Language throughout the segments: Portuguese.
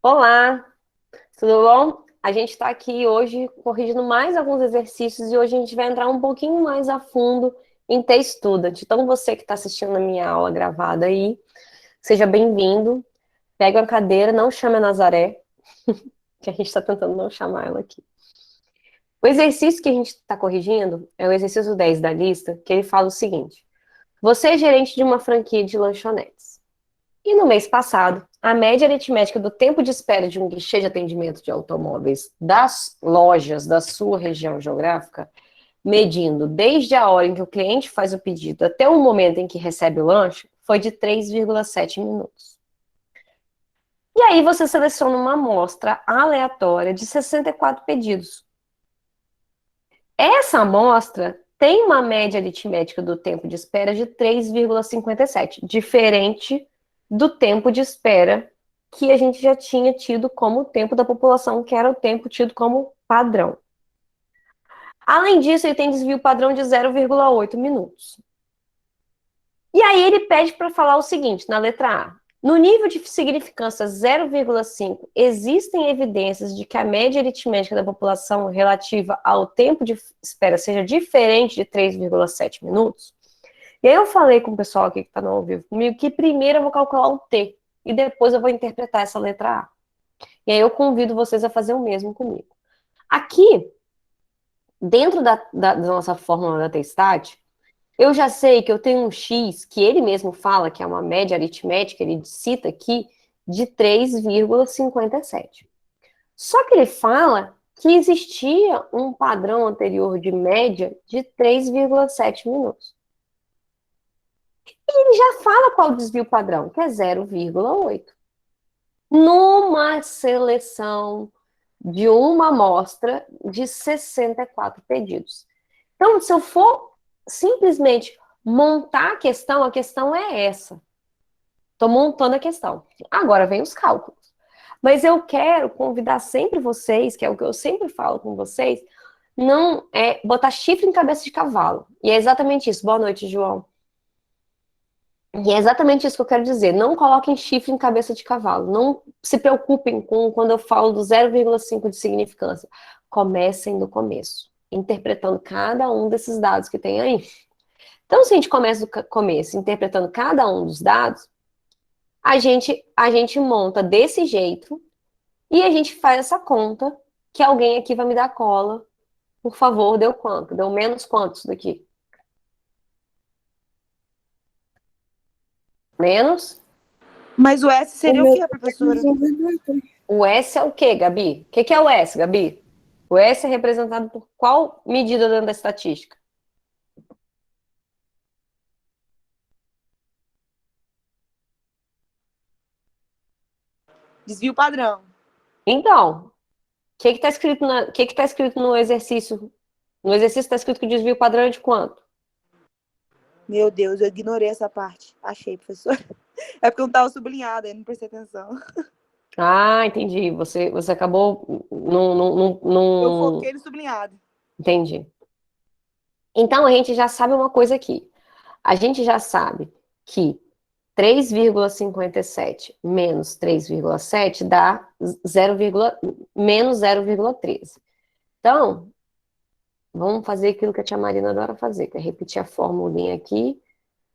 Olá, tudo bom? A gente está aqui hoje corrigindo mais alguns exercícios e hoje a gente vai entrar um pouquinho mais a fundo em T-Student. Então, você que está assistindo a minha aula gravada aí, seja bem-vindo. Pega uma cadeira, não chame a Nazaré, que a gente está tentando não chamar ela aqui. O exercício que a gente está corrigindo é o exercício 10 da lista, que ele fala o seguinte: você é gerente de uma franquia de lanchonetes. E no mês passado, a média aritmética do tempo de espera de um guichê de atendimento de automóveis das lojas da sua região geográfica, medindo desde a hora em que o cliente faz o pedido até o momento em que recebe o lanche, foi de 3,7 minutos. E aí você seleciona uma amostra aleatória de 64 pedidos. Essa amostra tem uma média aritmética do tempo de espera de 3,57, diferente do tempo de espera que a gente já tinha tido como tempo da população, que era o tempo tido como padrão. Além disso, ele tem desvio padrão de 0,8 minutos. E aí ele pede para falar o seguinte, na letra A. No nível de significância 0,5, existem evidências de que a média aritmética da população relativa ao tempo de espera seja diferente de 3,7 minutos? E aí eu falei com o pessoal aqui que está no ao vivo comigo que primeiro eu vou calcular o T e depois eu vou interpretar essa letra A. E aí eu convido vocês a fazer o mesmo comigo. Aqui, dentro da nossa fórmula da T-Stat, eu já sei que eu tenho um X, que ele mesmo fala que é uma média aritmética, ele cita aqui, de 3,57. Só que ele fala que existia um padrão anterior de média de 3,7 minutos. E ele já fala qual o desvio padrão, que é 0,8. Numa seleção de uma amostra de 64 pedidos. Então, se eu for simplesmente montar a questão é essa. Estou montando a questão. Agora vem os cálculos. Mas eu quero convidar sempre vocês, que é o que eu sempre falo com vocês, não é botar chifre em cabeça de cavalo. E é exatamente isso. Boa noite, João. E é exatamente isso que eu quero dizer. Não coloquem chifre em cabeça de cavalo. Não se preocupem com quando eu falo do 0,5 de significância. Comecem do começo, interpretando cada um desses dados que tem aí. Então, se a gente começa do começo, interpretando cada um dos dados, a gente monta desse jeito e a gente faz essa conta que alguém aqui vai me dar cola. Por favor, deu quanto? Deu menos quantos daqui? Menos? Mas o S O seria o meu quê, tá com professora? 1,8. O S é o quê, Gabi? O que é o S, Gabi? O S é representado por qual medida dentro da estatística? Desvio padrão. Então, o que está escrito que tá escrito no exercício? No exercício está escrito que o desvio padrão é de quanto? Meu Deus, eu ignorei essa parte. Achei, professora. É porque não estava sublinhado, aí não prestei atenção. Ah, entendi. Você acabou. Não, não, não, Eu não... foquei no sublinhado. Entendi. Então, a gente já sabe uma coisa aqui. A gente já sabe que 3,57 menos 3,7 dá 0, menos 0,13. Então, vamos fazer aquilo que a tia Marina adora fazer, que é repetir a formulinha aqui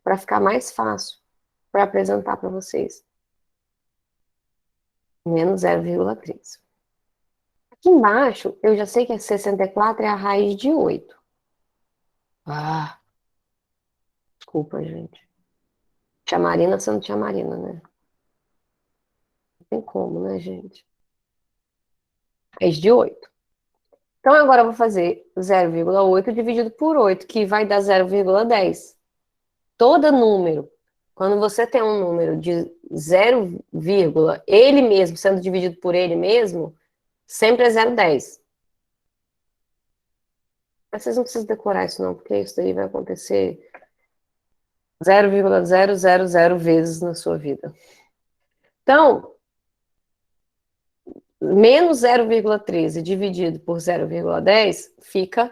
para ficar mais fácil para apresentar para vocês. Menos 0,13. Aqui embaixo, eu já sei que 64 é a raiz de 8. Ah, desculpa, gente. Tia Marina sendo tia Marina, né? Não tem como, né, gente? Raiz de 8. Então, agora eu vou fazer 0,8 dividido por 8, que vai dar 0,10. Todo número, quando você tem um número de 0, ele mesmo sendo dividido por ele mesmo, sempre é 0,10. Mas vocês não precisam decorar isso não, porque isso daí vai acontecer 0,000 vezes na sua vida. Então, menos 0,13 dividido por 0,10 fica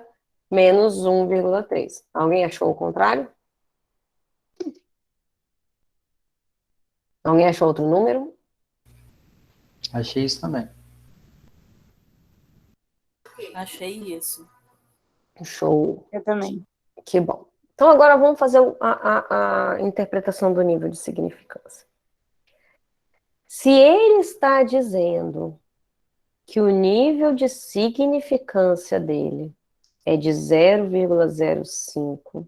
menos 1,3. Alguém achou o contrário? Alguém achou outro número? Achei isso também. Achei isso. Show. Eu também. Que bom. Então, agora vamos fazer a interpretação do nível de significância. Se ele está dizendo que o nível de significância dele é de 0,05,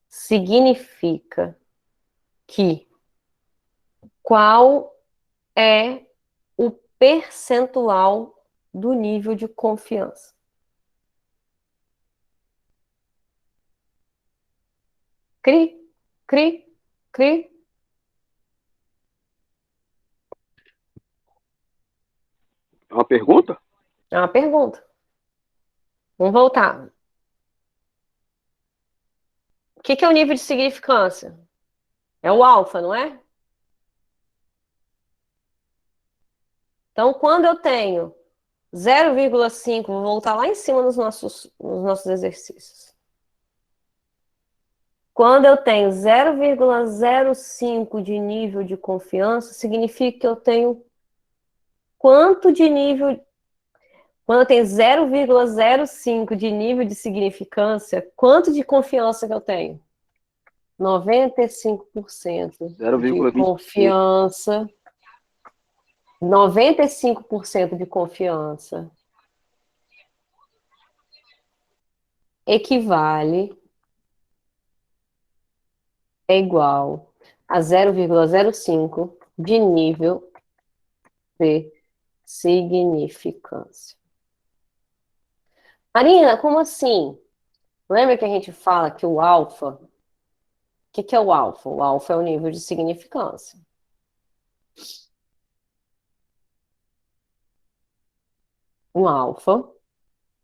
significa que qual é o percentual do nível de confiança? Cri, cri, cri. É uma pergunta? É uma pergunta. Vamos voltar. O que é o nível de significância? É o alfa, não é? Então, quando eu tenho 0,5, vou voltar lá em cima nos nossos exercícios. Quando eu tenho 0,05 de nível de confiança, significa que eu tenho quanto de nível. Quando eu tenho 0,05 de nível de significância, quanto de confiança que eu tenho? 95% de 0,25. confiança. 95% de confiança equivale, é igual a 0,05 de nível de significância. Marina, como assim? Lembra que a gente fala que o alfa... O que é o alfa? O alfa é o nível de significância. O alfa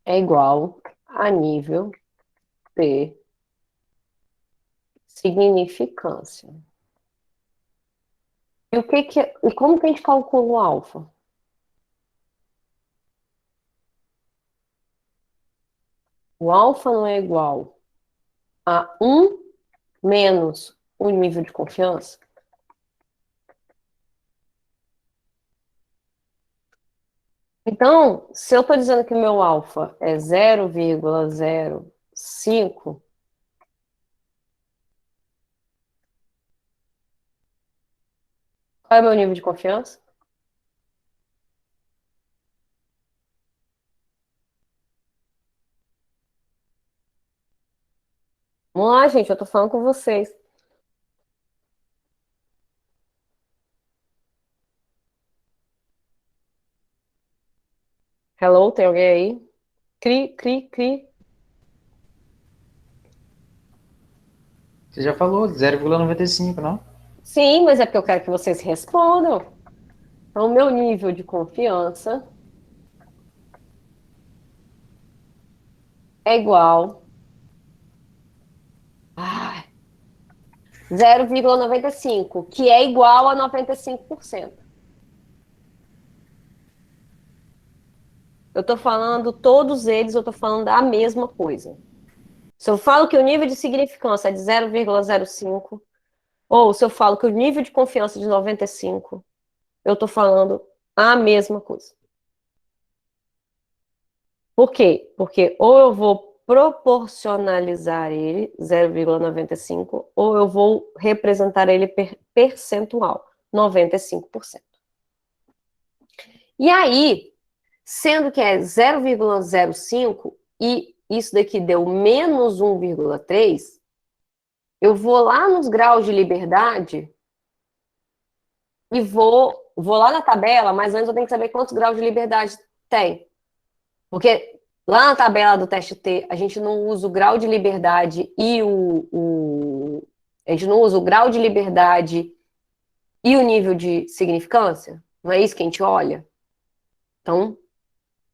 é igual a nível de significância. E como que a gente calcula o alfa? O alfa não é igual a 1 menos o nível de confiança? Então, se eu estou dizendo que o meu alfa é 0,05, qual é o meu nível de confiança? Vamos lá, gente, eu estou falando com vocês. Hello, tem alguém aí? Cri, cri, cri. Você já falou, 0,95, não? Sim, mas é porque eu quero que vocês respondam. Então, o meu nível de confiança é igual a 0,95, que é igual a 95%. Eu estou falando todos eles, eu estou falando a mesma coisa. Se eu falo que o nível de significância é de 0,05, ou se eu falo que o nível de confiança é de 95, eu estou falando a mesma coisa. Por quê? Porque ou eu vou proporcionalizar ele, 0,95, ou eu vou representar ele percentual, 95%. E aí, sendo que é 0,05 e isso daqui deu menos 1,3, eu vou lá nos graus de liberdade e vou lá na tabela, mas antes eu tenho que saber quantos graus de liberdade tem. Porque lá na tabela do teste T, a gente não usa o grau de liberdade e a gente não usa o grau de liberdade e o nível de significância? Não é isso que a gente olha? Então,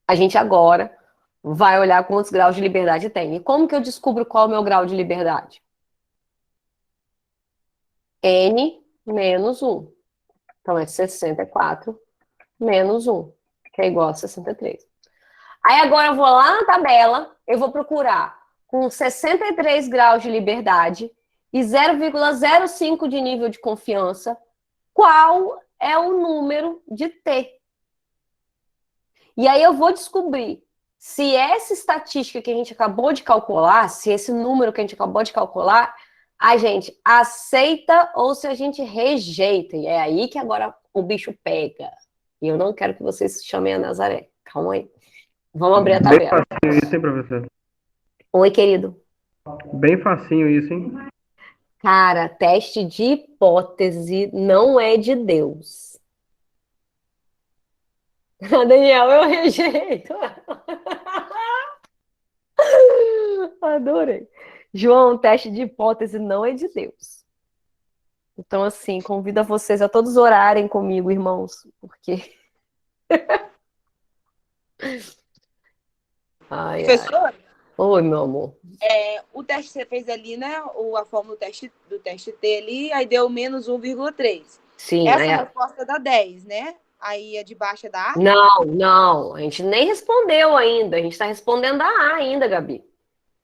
a gente agora vai olhar quantos graus de liberdade tem. E como que eu descubro qual é o meu grau de liberdade? N menos 1. Então, é 64 menos 1, que é igual a 63. Aí agora eu vou lá na tabela, eu vou procurar com 63 graus de liberdade e 0,05 de nível de confiança, qual é o número de T. E aí eu vou descobrir se essa estatística que a gente acabou de calcular, se esse número que a gente acabou de calcular, a gente aceita ou se a gente rejeita. E é aí que agora o bicho pega. E eu não quero que vocês chamem a Nazaré. Calma aí. Vamos abrir a Bem tabela. facinho isso, hein, professor? Oi, querido. Bem facinho isso, hein? Cara, teste de hipótese não é de Deus. Daniel, eu rejeito. Adorei. João, teste de hipótese não é de Deus. Então, assim, convido a vocês a todos orarem comigo, irmãos, porque. Ai, ai. Professor, Oi, meu amor. o teste que você fez ali, né? A fórmula do teste T ali, aí deu menos 1,3. Sim, Essa é. resposta dá 10, né? Aí a de baixo é da A? Não. A gente nem respondeu ainda. A gente está respondendo a A ainda, Gabi.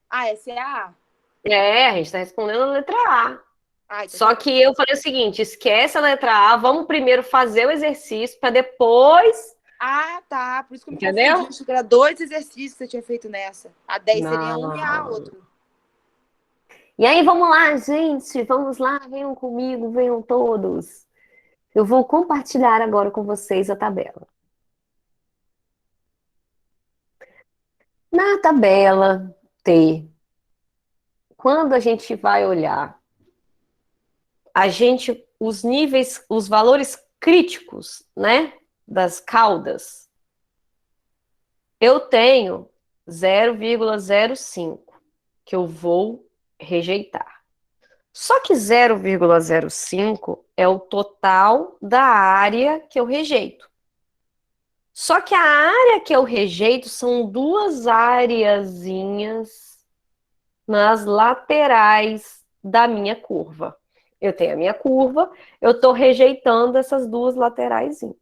Ah, essa é a A. É, a gente está respondendo a letra A. Ah, então Só tá. que eu falei o seguinte: esquece a letra A, vamos primeiro fazer o exercício para depois. Ah, tá. Por isso que eu me Entendeu? confundi. Achei que era 2 exercícios que você tinha feito nessa. A 10 seria um e a Não. outro. E aí, vamos lá, gente, vamos lá, venham comigo, venham todos. Eu vou compartilhar agora com vocês a tabela. Na tabela T, quando a gente vai olhar, os níveis, os valores críticos, né, das caudas, eu tenho 0,05 que eu vou rejeitar. Só que 0,05 é o total da área que eu rejeito. Só que a área que eu rejeito são duas areazinhas nas laterais da minha curva. Eu tenho a minha curva, eu estou rejeitando essas duas lateraisinhas.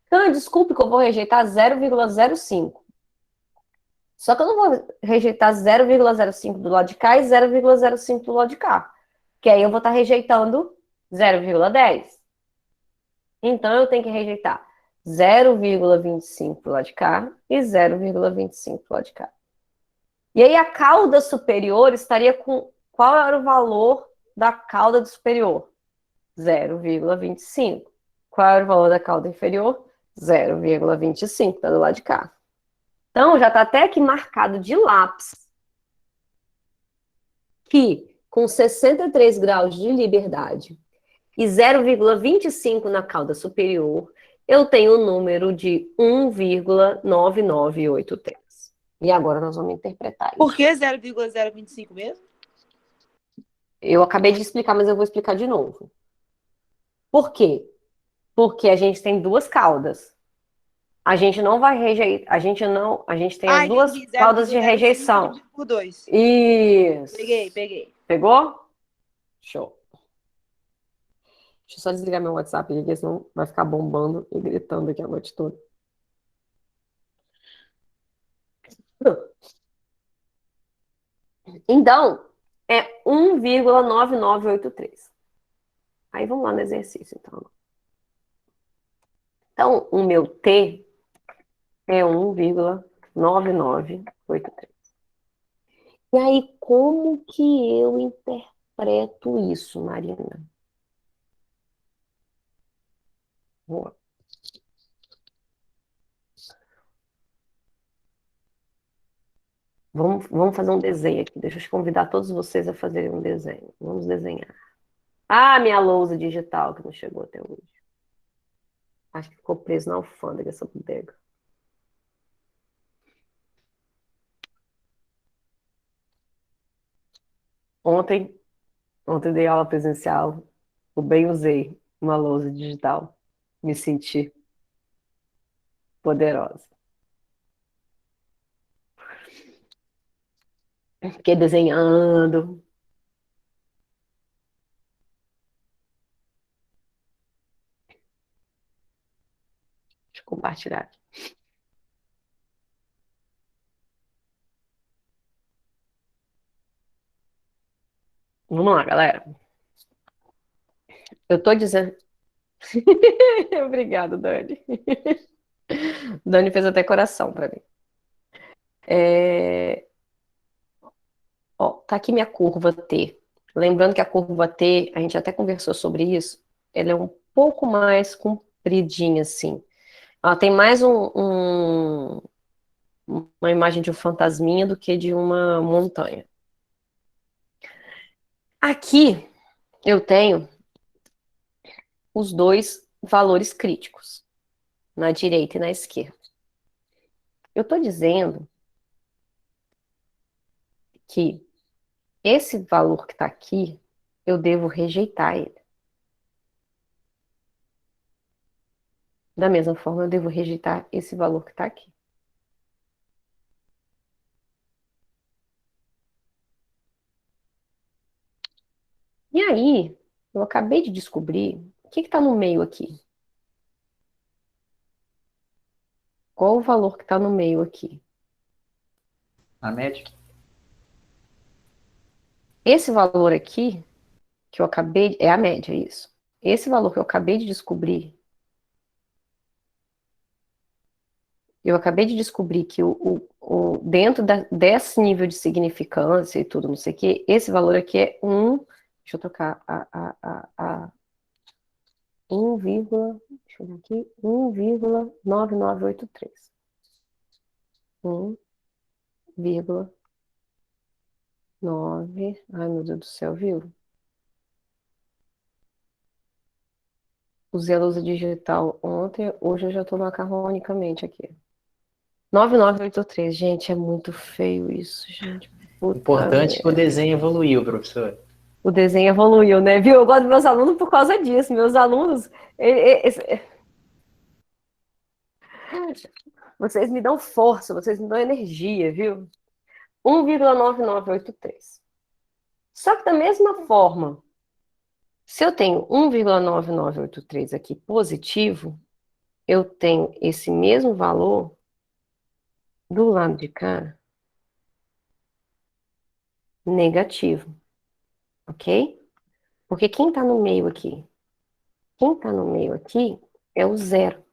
Então, desculpe que eu vou rejeitar 0,05. Só que eu não vou rejeitar 0,05 do lado de cá e 0,05 do lado de cá. Que aí eu vou estar rejeitando 0,10. Então, eu tenho que rejeitar 0,25 do lado de cá e 0,25 do lado de cá. E aí a cauda superior estaria com... Qual era o valor da cauda superior? 0,25. Qual era o valor da cauda inferior? 0,25, tá do lado de cá. Então, já está até aqui marcado de lápis que, com 63 graus de liberdade e 0,25 na cauda superior, eu tenho o número de 1,9983. E agora nós vamos interpretar isso. Por que 0,025 mesmo? Eu acabei de explicar, mas eu vou explicar de novo. Por quê? Porque a gente tem duas caudas. A gente não vai rejeitar, a gente tem as duas entendi. caudas de 0,05 rejeição. dividido por 2. Isso. Peguei. Pegou? Show. Deixa eu só desligar meu WhatsApp aqui, senão vai ficar bombando e gritando aqui a noite toda. Então, é 1,9983. Aí vamos lá no exercício, então. Então, o meu T é 1,9983. E aí, como que eu interpreto isso, Marina? Boa. Vamos fazer um desenho aqui. Deixa eu te convidar todos vocês a fazerem um desenho. Vamos desenhar. Ah, minha lousa digital que não chegou até hoje. Acho que ficou preso na alfândega essa bodega. Ontem dei aula presencial. Eu bem usei uma lousa digital. Me senti poderosa. Fiquei desenhando. Deixa eu compartilhar aqui. Vamos lá, galera. Eu tô dizendo. Obrigada, Dani. Dani fez até coração pra mim. Ó, tá aqui minha curva T. Lembrando que a curva T, a gente até conversou sobre isso, ela é um pouco mais compridinha, assim. Ela tem mais uma imagem de um fantasminha do que de uma montanha. Aqui eu tenho os dois valores críticos, na direita e na esquerda. Eu estou dizendo que esse valor que está aqui, eu devo rejeitar ele. Da mesma forma, eu devo rejeitar esse valor que está aqui. E aí, eu acabei de descobrir o que está no meio aqui. Qual o valor que está no meio aqui? A média? Esse valor aqui, que eu acabei... É a média, isso. Esse valor que eu acabei de descobrir, que dentro desse nível de significância e tudo, não sei o quê, esse valor aqui é 1... Deixa eu trocar a 1, deixa eu ver aqui, 1,9983. 1,9... Ai, meu Deus do céu, viu? Usei a lousa digital ontem, hoje eu já tô macarronicamente aqui. 9983, gente, é muito feio isso, gente. Puta Importante que o merda. desenho evoluiu, professor. O desenho evoluiu, né? Viu? Eu gosto dos meus alunos por causa disso. Meus alunos, vocês me dão força, vocês me dão energia, viu? 1,9983. Só que da mesma forma, se eu tenho 1,9983 aqui positivo, eu tenho esse mesmo valor do lado de cá negativo, ok? Porque quem está no meio aqui? Quem está no meio aqui é o zero.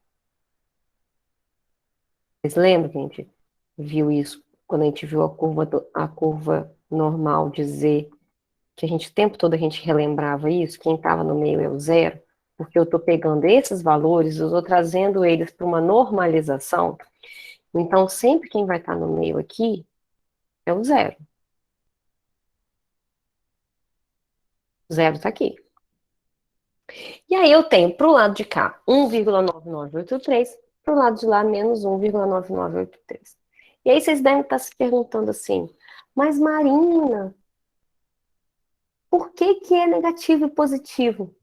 Vocês lembram que a gente viu isso quando a gente viu a curva normal de Z, que o tempo todo a gente relembrava isso? Quem estava no meio é o zero, porque eu estou pegando esses valores, eu estou trazendo eles para uma normalização. Então, sempre quem vai estar no meio aqui é o zero. O zero está aqui. E aí eu tenho para o lado de cá 1,9983, para o lado de lá menos 1,9983. E aí vocês devem estar se perguntando assim, mas Marina, por que que é negativo e positivo?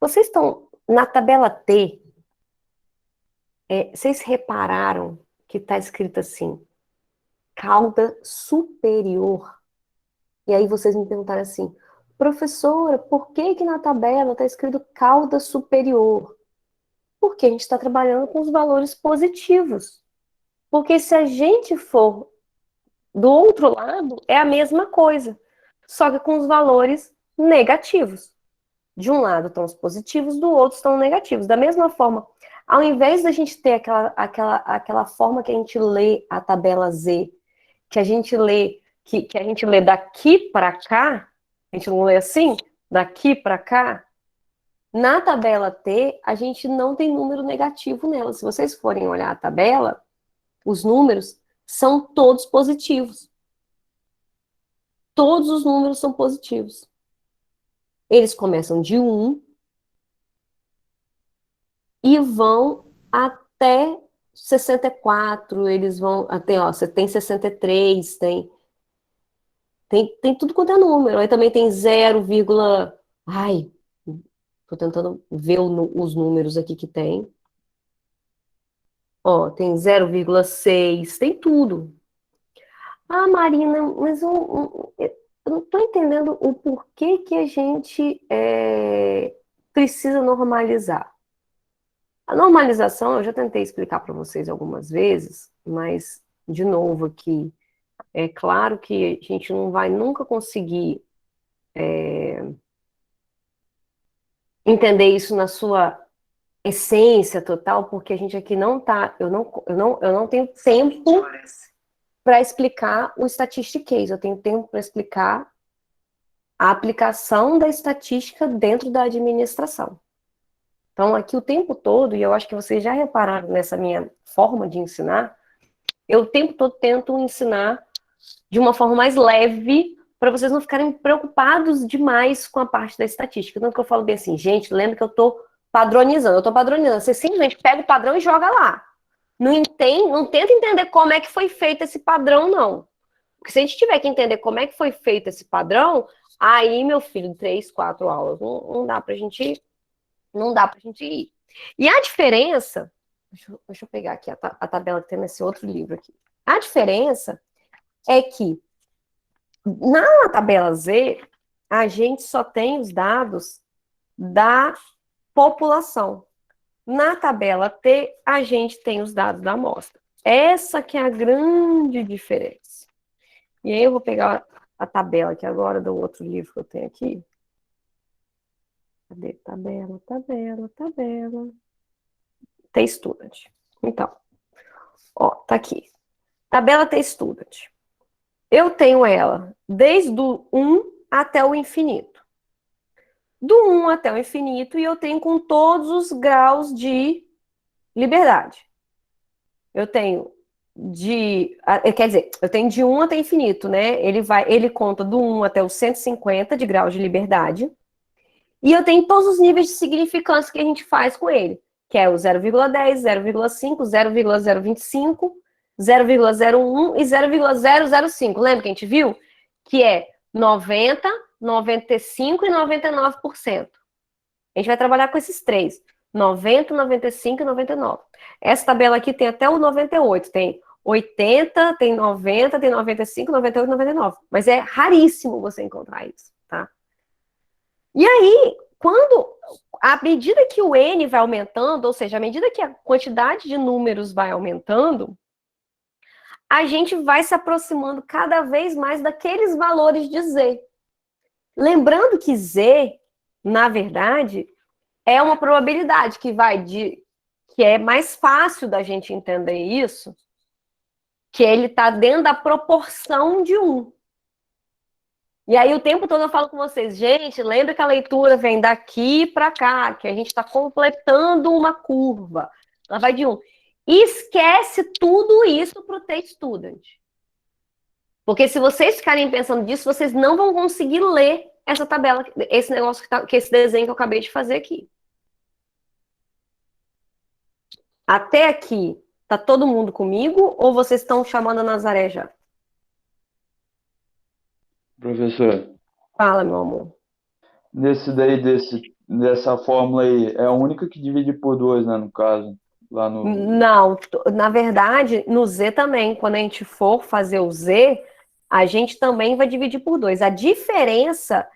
Vocês estão na tabela T, vocês repararam que está escrito assim, cauda superior. E aí vocês me perguntaram assim, professora, por que que na tabela está escrito cauda superior? Porque a gente está trabalhando com os valores positivos. Porque se a gente for do outro lado, é a mesma coisa, só que com os valores negativos. De um lado estão os positivos, do outro estão os negativos. Da mesma forma, ao invés da gente ter aquela forma que a gente lê a tabela Z, que a gente lê, que a gente lê daqui para cá, a gente não lê assim, daqui para cá, na tabela T, a gente não tem número negativo nela. Se vocês forem olhar a tabela, os números são todos positivos. Todos os números são positivos. Eles começam de 1 e vão até 64, eles vão até, ó, você tem 63, tem tudo quanto é número. Aí também tem 0, ai, tô tentando ver os números aqui que tem. Ó, tem 0,6, tem tudo. Ah, Marina, mas eu não estou entendendo o porquê que a gente precisa normalizar. A normalização, eu já tentei explicar para vocês algumas vezes, mas, de novo aqui, é claro que a gente não vai nunca conseguir entender isso na sua essência total, porque a gente aqui não tá, eu não tenho tempo para explicar o statistics, eu tenho tempo para explicar a aplicação da estatística dentro da administração. Então, aqui o tempo todo, e eu acho que vocês já repararam nessa minha forma de ensinar, eu o tempo todo tento ensinar de uma forma mais leve, para vocês não ficarem preocupados demais com a parte da estatística. Tanto que eu falo bem assim, gente, lembra que eu estou padronizando. Você simplesmente pega o padrão e joga lá. Não tenta entender como é que foi feito esse padrão, não. Porque se a gente tiver que entender como é que foi feito esse padrão, aí, meu filho, 3, 4 aulas, não dá pra gente ir. E a diferença, deixa eu pegar aqui a tabela que tem nesse outro livro aqui. A diferença é que na tabela Z, a gente só tem os dados da população. Na tabela T, a gente tem os dados da amostra. Essa que é a grande diferença. E aí eu vou pegar a tabela aqui agora do outro livro que eu tenho aqui. Cadê? Tabela. T-Student. Então, ó, tá aqui. Tabela T-Student. Eu tenho ela desde o 1 até o infinito. Do 1 até o infinito, e eu tenho com todos os graus de liberdade. Eu tenho eu tenho de 1 até infinito, né? Ele conta do 1 até os 150 de graus de liberdade. E eu tenho todos os níveis de significância que a gente faz com ele, que é o 0,10, 0,5, 0,025, 0,01 e 0,005. Lembra que a gente viu? Que é 90, 95 e 99%. A gente vai trabalhar com esses três. 90, 95 e 99. Essa tabela aqui tem até o 98. Tem 80, tem 90, tem 95, 98 e 99. Mas é raríssimo você encontrar isso, tá? E aí, à medida que o N vai aumentando, ou seja, à medida que a quantidade de números vai aumentando, a gente vai se aproximando cada vez mais daqueles valores de Z. Lembrando que Z, na verdade, é uma probabilidade que é mais fácil da gente entender isso, que ele está dentro da proporção de 1. E aí o tempo todo eu falo com vocês, gente, lembra que a leitura vem daqui para cá, que a gente está completando uma curva. Ela vai de 1. Esquece tudo isso para o T-Student. Porque se vocês ficarem pensando disso, vocês não vão conseguir ler essa tabela, esse negócio, esse desenho que eu acabei de fazer aqui. Até aqui, tá todo mundo comigo ou vocês estão chamando a Nazaré já? Professor, Fala, meu amor. dessa fórmula aí, é a única que divide por 2, né, no caso, lá no... Não, na verdade, no Z também, quando a gente for fazer o Z, a gente também vai dividir por 2. A diferença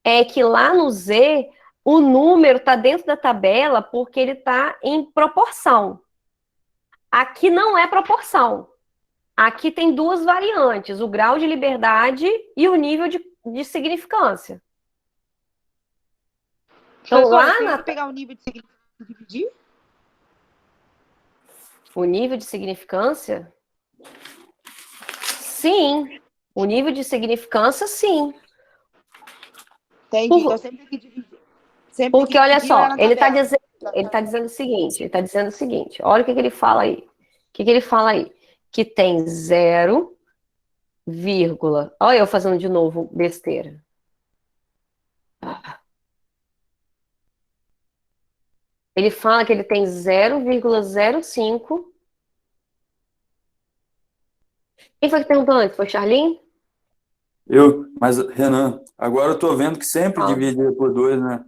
é que lá no Z, o número está dentro da tabela porque ele está em proporção. Aqui não é proporção. Aqui tem duas variantes, o grau de liberdade e o nível de significância. Então, Professora, lá tem que pegar o nível de significância e dividir? o nível de significância? Sim. O nível de significância, sim. Entendi, então sempre tem que dividir. Porque, olha só, ele está dizendo o seguinte, olha o que ele fala aí. O que ele fala aí? Que tem 0, olha eu fazendo de novo besteira. Ele fala que ele tem 0,05. Quem foi que perguntou antes? Foi Charlene? Mas, Renan, agora eu tô vendo que sempre divide por 2, né?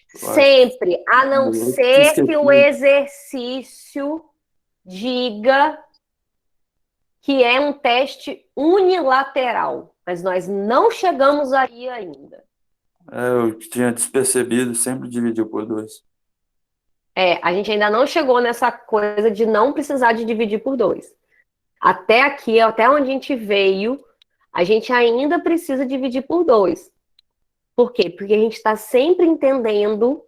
Sempre, a não ser que o exercício diga que é um teste unilateral, mas nós não chegamos aí ainda. Eu tinha despercebido, sempre dividiu por 2. A gente ainda não chegou nessa coisa de não precisar de dividir por 2. Até aqui, até onde a gente veio, a gente ainda precisa dividir por 2. Por quê? Porque a gente está sempre entendendo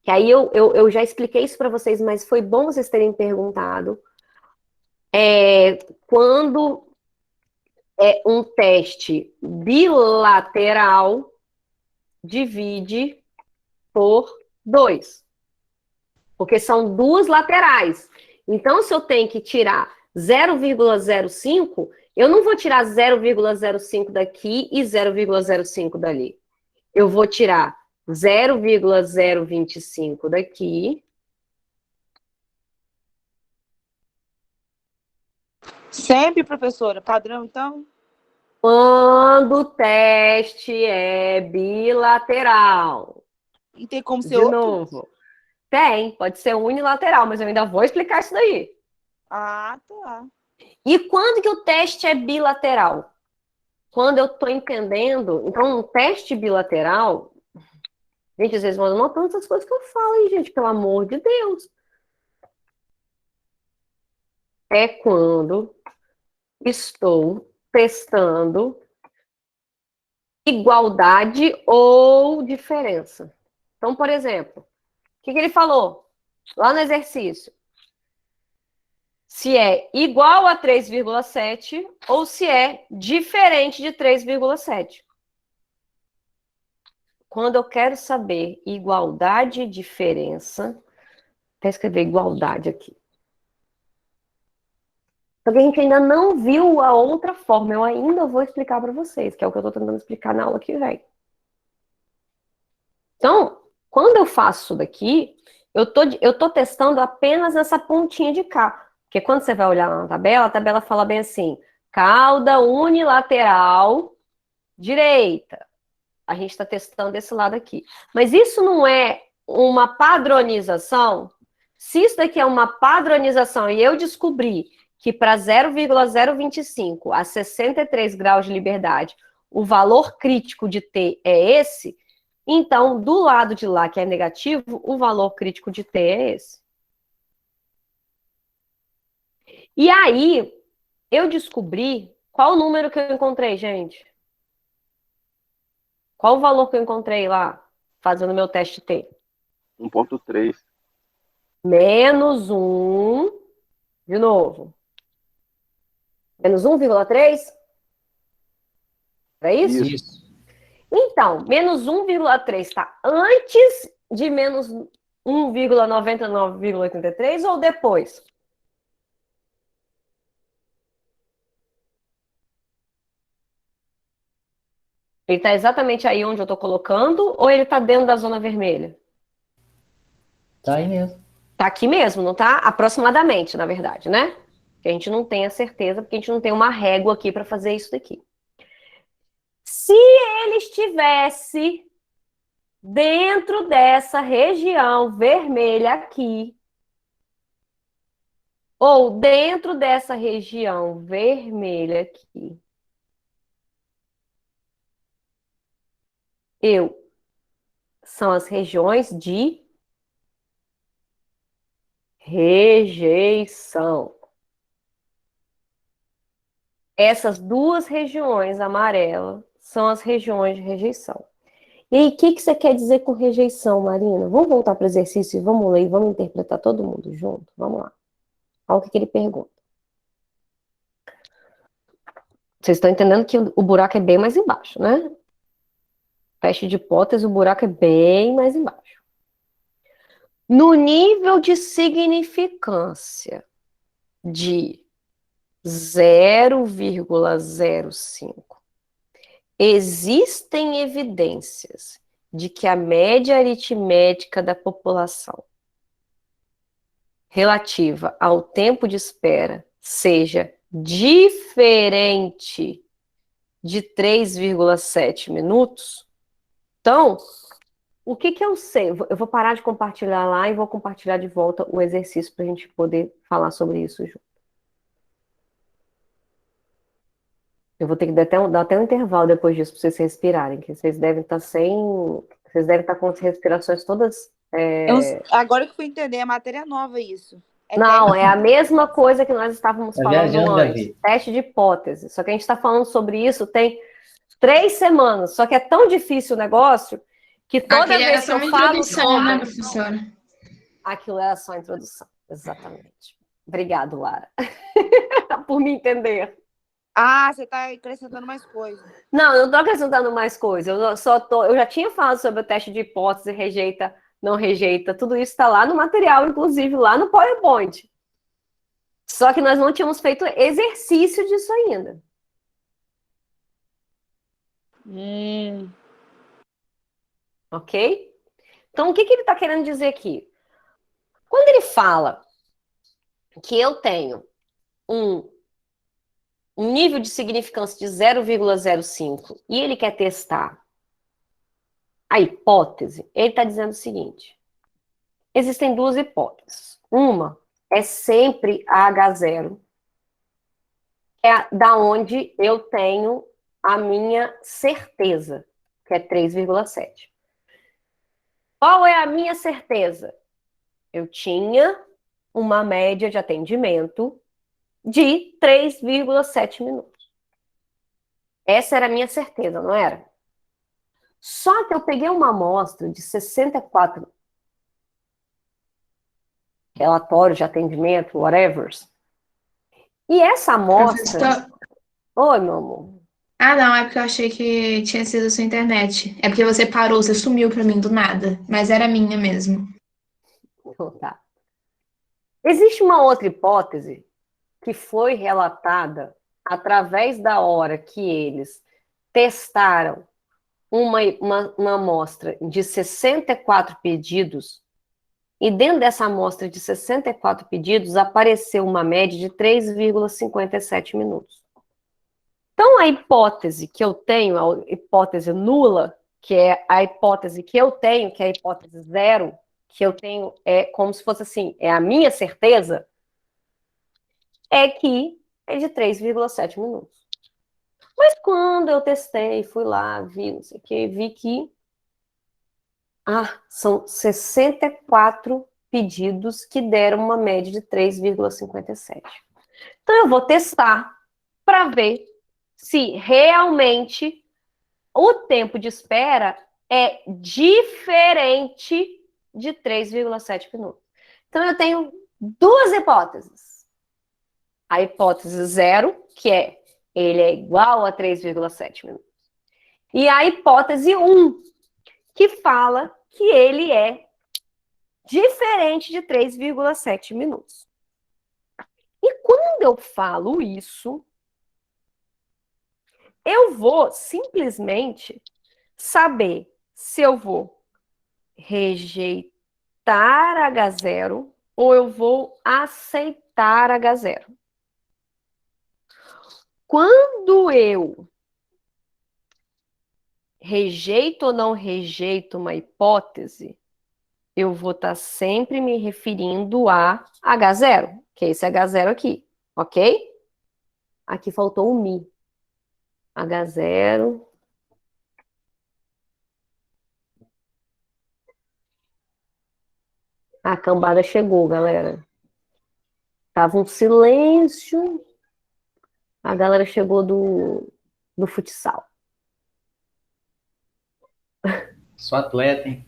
Que aí eu já expliquei isso para vocês, mas foi bom vocês terem perguntado. Quando é um teste bilateral, divide por 2. Porque são duas laterais. Então, se eu tenho que tirar 0,05, eu não vou tirar 0,05 daqui e 0,05 dali. Eu vou tirar 0,025 daqui. Sempre, professora? Padrão, então? Quando o teste é bilateral. E tem como ser De outro? novo. Tem, pode ser unilateral, mas eu ainda vou explicar isso daí. Ah, tá. E quando que o teste é bilateral? Quando eu estou entendendo. Então, um teste bilateral. Gente, às vezes vão notando essas coisas que eu falo, hein, gente, pelo amor de Deus. É quando estou testando igualdade ou diferença. Então, por exemplo, o que ele falou lá no exercício? Se é igual a 3,7 ou se é diferente de 3,7. Quando eu quero saber igualdade e diferença, até escrever igualdade aqui. Só que a gente ainda não viu a outra forma. Eu ainda vou explicar para vocês, que é o que eu estou tentando explicar na aula que vem. Então, quando eu faço isso daqui, eu tô testando apenas essa pontinha de cá. Porque quando você vai olhar na tabela, a tabela fala bem assim, cauda unilateral direita. A gente está testando esse lado aqui. Mas isso não é uma padronização? Se isso daqui é uma padronização e eu descobri que para 0,025 a 63 graus de liberdade, o valor crítico de T é esse, então, do lado de lá, que é negativo, o valor crítico de T é esse. E aí, eu descobri qual o número que eu encontrei, gente? Qual o valor que eu encontrei lá, fazendo meu teste T? 1,3. Menos 1, de novo. Menos 1,3? É isso? Isso. Então, menos 1,3 está antes de menos 1,99,83 ou depois? Ele está exatamente aí onde eu estou colocando ou ele está dentro da zona vermelha? Tá aí mesmo. Tá aqui mesmo, não tá? Aproximadamente, na verdade, né? Que a gente não tem a certeza, porque a gente não tem uma régua aqui para fazer isso daqui. Se ele estivesse dentro dessa região vermelha aqui, ou dentro dessa região vermelha aqui, são as regiões de rejeição. Essas duas regiões amarelas são as regiões de rejeição. E aí, o que você quer dizer com rejeição, Marina? Vamos voltar para o exercício e vamos ler e vamos interpretar todo mundo junto? Vamos lá. Olha o que ele pergunta. Vocês estão entendendo que o buraco é bem mais embaixo, né? Teste de hipótese, o buraco é bem mais embaixo. No nível de significância de 0,05, existem evidências de que a média aritmética da população relativa ao tempo de espera seja diferente de 3,7 minutos. Então, o que eu sei? Eu vou parar de compartilhar lá e vou compartilhar de volta o exercício para a gente poder falar sobre isso junto. Eu vou ter que dar até um intervalo depois disso para vocês respirarem, que vocês devem estar vocês devem estar com as respirações todas. Agora que eu fui entender, é matéria nova isso. Não, é a mesma coisa que nós estávamos Tá falando viajando, antes. Davi. Teste de hipótese. Só que a gente está falando sobre isso tem 3 semanas. Só que é tão difícil o negócio Que toda Aquele era vez que só eu uma falo introdução, né, sobre... professora? Aquilo era só a introdução, exatamente. Obrigado, Lara, por me entender. Ah, você tá acrescentando mais coisa. Não, eu não estou acrescentando mais coisa. Eu já tinha falado sobre o teste de hipótese, rejeita, não rejeita. Tudo isso está lá no material, inclusive lá no PowerPoint. Só que nós não tínhamos feito exercício disso ainda. Ok? Então, o que ele está querendo dizer aqui? Quando ele fala que eu tenho um nível de significância de 0,05 e ele quer testar a hipótese, ele está dizendo o seguinte: existem duas hipóteses. Uma é sempre a H0, é da onde eu tenho a minha certeza, que é 3,7. Qual é a minha certeza? Eu tinha uma média de atendimento de 3,7 minutos. Essa era a minha certeza, não era? Só que eu peguei uma amostra de 64 relatórios de atendimento, whatever. E essa amostra... Professor... Oi, meu amor. Ah, não, é porque eu achei que tinha sido sua internet. É porque você parou, você sumiu pra mim do nada. Mas era minha mesmo. Então, tá. Existe uma outra hipótese que foi relatada através da hora que eles testaram uma amostra de 64 pedidos, e dentro dessa amostra de 64 pedidos apareceu uma média de 3,57 minutos. Então, a hipótese que eu tenho, a hipótese nula, que é a hipótese que eu tenho, que é a hipótese zero, que eu tenho, é como se fosse assim, é a minha certeza, é que é de 3,7 minutos. Mas quando eu testei, fui lá, vi, não sei o que, vi que são 64 pedidos que deram uma média de 3,57. Então eu vou testar para ver se realmente o tempo de espera é diferente de 3,7 minutos. Então eu tenho duas hipóteses. A hipótese zero, que é ele é igual a 3,7 minutos. E a hipótese 1, que fala que ele é diferente de 3,7 minutos. E quando eu falo isso, eu vou simplesmente saber se eu vou rejeitar H0 ou eu vou aceitar H0. Quando eu rejeito ou não rejeito uma hipótese, eu vou estar sempre me referindo a H0, que é esse H0 aqui, ok? Aqui faltou o mi. H0. A cambada chegou, galera. Tava um silêncio. A galera chegou do futsal. Sou atleta, hein?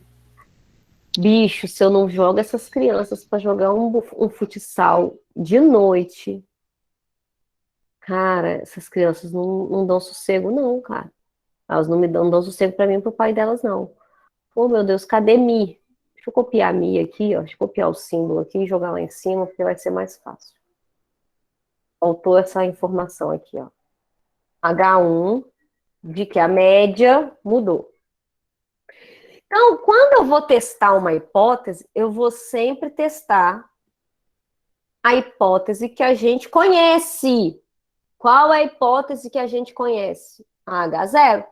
Bicho, se eu não jogo essas crianças para jogar um futsal de noite, cara, essas crianças não dão sossego, não, cara. Elas não dão sossego para mim e pro pai delas, não. Oh, meu Deus, cadê Mi? Deixa eu copiar Mi aqui, ó. Deixa eu copiar o símbolo aqui e jogar lá em cima, porque vai ser mais fácil. Faltou essa informação aqui, ó. H1, de que a média mudou. Então, quando eu vou testar uma hipótese, eu vou sempre testar a hipótese que a gente conhece. Qual é a hipótese que a gente conhece? A H0,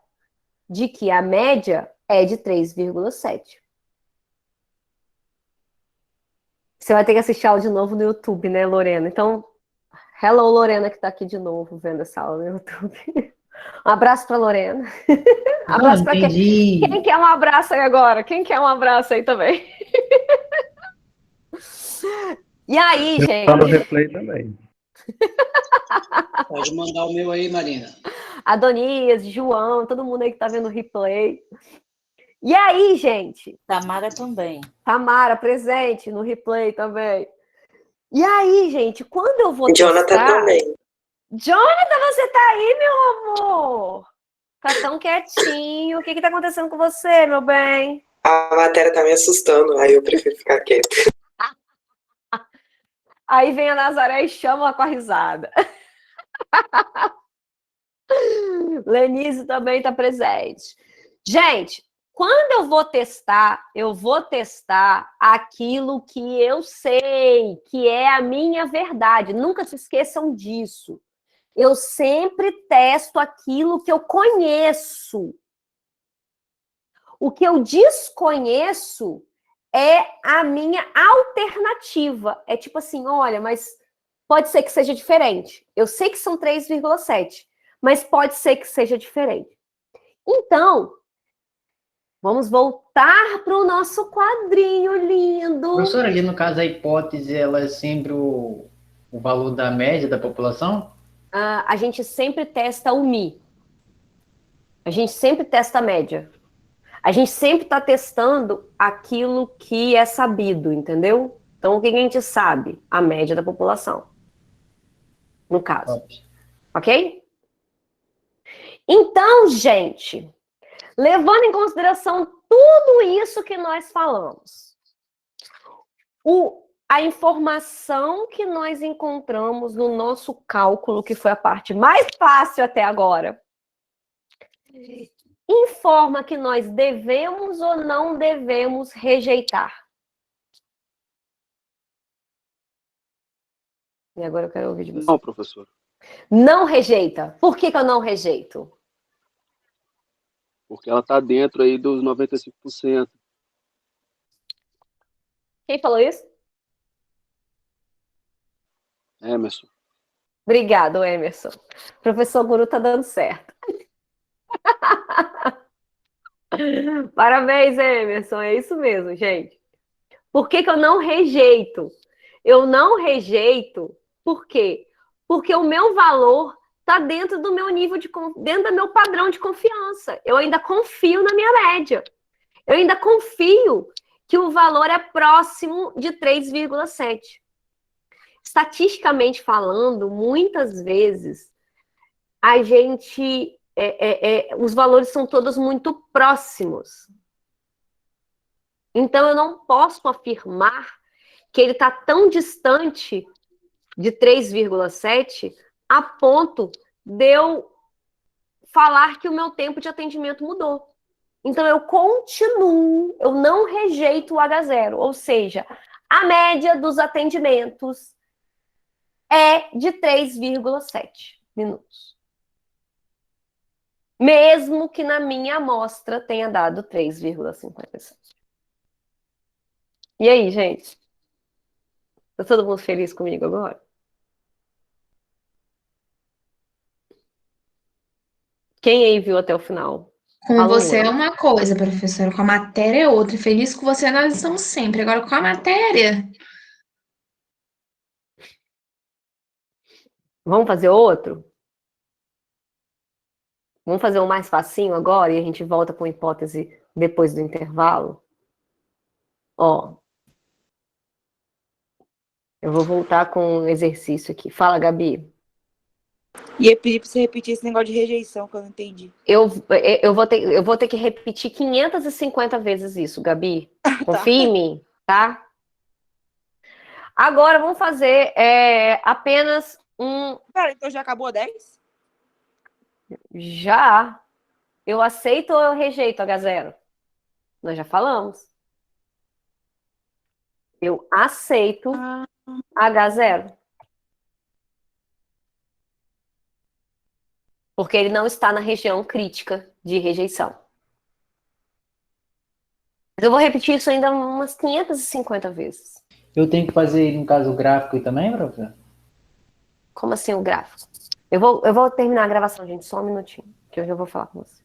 de que a média é de 3,7. Você vai ter que assistir aula de novo no YouTube, né, Lorena? Então, hello, Lorena, que tá aqui de novo vendo essa aula no YouTube. Um abraço pra Lorena. Abraço pra quem? Quem quer um abraço aí agora? Quem quer um abraço aí também? E aí, gente? Tá no replay também. Pode mandar o meu aí, Marina. Adonias, João, todo mundo aí que tá vendo o replay. E aí, gente? Tamara também. Tamara, presente no replay também. E aí, gente, quando eu vou Jonathan testar... também. Jonathan, você tá aí, meu amor? Tá tão quietinho. O que que tá acontecendo com você, meu bem? A matéria tá me assustando, aí eu prefiro ficar quieto. Aí vem a Nazaré e chama com a risada. Lenise também tá presente. Gente, quando eu vou testar aquilo que eu sei, que é a minha verdade. Nunca se esqueçam disso. Eu sempre testo aquilo que eu conheço. O que eu desconheço é a minha alternativa. É tipo assim, olha, mas pode ser que seja diferente. Eu sei que são 3,7, mas pode ser que seja diferente. Então, vamos voltar para o nosso quadrinho lindo. Professora, ali no caso a hipótese, ela é sempre o valor da média da população? A gente sempre testa o Mi. A gente sempre testa a média. A gente sempre está testando aquilo que é sabido, entendeu? Então, o que a gente sabe? A média da população. No caso. Ok? Então, gente, levando em consideração tudo isso que nós falamos, a informação que nós encontramos no nosso cálculo, que foi a parte mais fácil até agora, informa que nós devemos ou não devemos rejeitar. E agora eu quero ouvir de você. Não, professor. Não rejeita. Por que eu não rejeito? Porque ela tá dentro aí dos 95%. Quem falou isso? Emerson. Obrigado, Emerson. O professor Guru tá dando certo. Parabéns, Emerson. É isso mesmo, gente. Por que eu não rejeito? Eu não rejeito, por quê? Porque o meu valor está dentro do meu nível dentro do meu padrão de confiança. Eu ainda confio na minha média. Eu ainda confio que o valor é próximo de 3,7. Estatisticamente falando, muitas vezes, a gente... os valores são todos muito próximos. Então, eu não posso afirmar que ele está tão distante de 3,7 a ponto de eu falar que o meu tempo de atendimento mudou. Então, eu continuo, eu não rejeito o H0, ou seja, a média dos atendimentos é de 3,7 minutos. Mesmo que na minha amostra tenha dado 3,57. E aí, gente? Tá todo mundo feliz comigo agora? Quem aí viu até o final? Com você é uma coisa, professora, com a matéria é outra. Feliz com você nós estamos sempre. Agora com a matéria. Vamos fazer outro? Vamos fazer um mais facinho agora e a gente volta com hipótese depois do intervalo? Ó. Eu vou voltar com um exercício aqui. Fala, Gabi. Ia pedir pra você repetir esse negócio de rejeição que eu não entendi. Eu vou ter que repetir 550 vezes isso, Gabi. Confia em mim, tá? Agora vamos fazer apenas um... Pera, então já acabou 10? Já. Eu aceito ou eu rejeito H0? Nós já falamos. Eu aceito H0. Porque ele não está na região crítica de rejeição. Mas eu vou repetir isso ainda umas 550 vezes. Eu tenho que fazer, no caso, o gráfico também, professor? Como assim o gráfico? Eu vou terminar a gravação, gente, só um minutinho, que eu já vou falar com você.